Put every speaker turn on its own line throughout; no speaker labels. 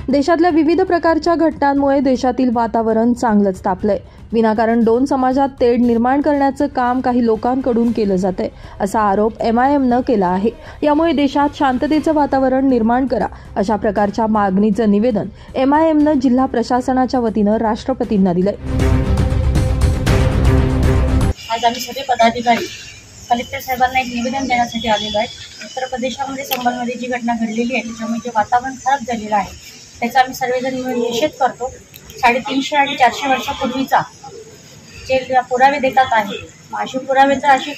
देशातल्या विविध प्रकारच्या घटनांमुळे देशातील वातावरण चांगलंच तापलंय। विनाकारण दोन समाजात तेढ निर्माण करण्याचं काम काही लोकांकडून केलं जातंय, असा आरोप MIMनं केला आहे। यामुळे देशात शांततेचं वातावरण निर्माण करा, अशा प्रकारच्या मागणीचं निवेदन MIMनं जिल्हा प्रशासनाच्या वतीनं राष्ट्रपतींना दिलंय।
आज आम्ही सगळे पदाधिकारी कलेक्टर साहेबांना एक निवेदन देण्यासाठी आलेलो आहे। उत्तर प्रदेशामध्ये संबलमध्ये जी घटना घडलेली आहे त्याच्यामुळे जे वातावरण खराब झालेलं आहे त्याचा आम्ही सर्वजण मिळून निषेध करतो। 350 आणि 400 वर्षापूर्वीचा जे पुरावे देतात आहे, असे पुरावे तर असे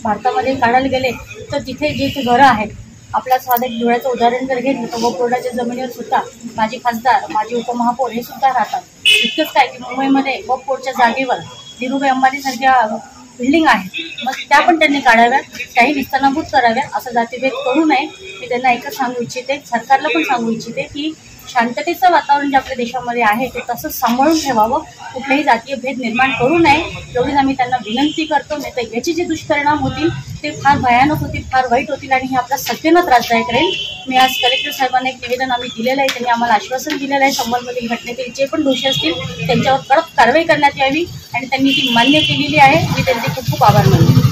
भारतामध्ये काढायला गेले तर तिथे जे घरं आहेत, आपल्या साधं डोळ्याचं उदाहरण जर घेतलं तर वपोर्डाच्या जमिनीवर सुद्धा माजी खासदार, माजी उपमहापौर हे सुद्धा राहतात। इतकंच काय की मुंबईमध्ये वपोर्डच्या जागेवर धीरूभाई अंबानीसारख्या बिल्डिंग आहे, मग त्या पण त्यांनी काढाव्यात, त्याही निस्तानाभूत कराव्यात, असं जातीभेद करू नये। मी त्यांना एकच सांगू इच्छिते, सरकारला पण सांगू इच्छिते की शांततेचं वातावरण जे आपल्या देशामध्ये आहे ते तसंच सांभाळून ठेवावं, कुठलेही जातीय भेद निर्माण करू नये, एवढीच आम्ही त्यांना विनंती करतो। नाही तर याचे जे दुष्परिणाम होतील ते फार भयानक होतील, फार वाईट होतील आणि हे आपल्या सगळ्यांना त्रासदायक राहील। मी आज कलेक्टर साहेबांना एक निवेदन आम्ही दिलेलं आहे, त्यांनी आम्हाला आश्वासन दिलेलं आहे संबलमधील घटनेतील जे पण दोषी असतील त्यांच्यावर कडक कारवाई करण्यात यावी आणि त्यांनी ती मान्य केलेली आहे। मी त्यांचे खूप खूप आभार मानते।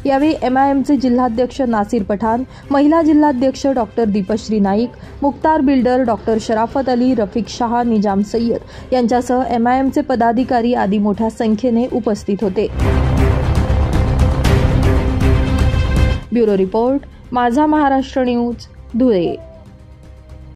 यावेळी MIMचे जिल्हाध्यक्ष नासिर पठाण, महिला जिल्हाध्यक्ष doctor Deepshree Naik, Mukhtar builder doctor शराफत अली, रफिक शाह, निजाम सय्यद यांच्यासह MIMचे पदाधिकारी आदी मोठ्या संख्येने उपस्थित होते। ब्युरो रिपोर्ट, माझा महाराष्ट्र न्यूज, धुळे।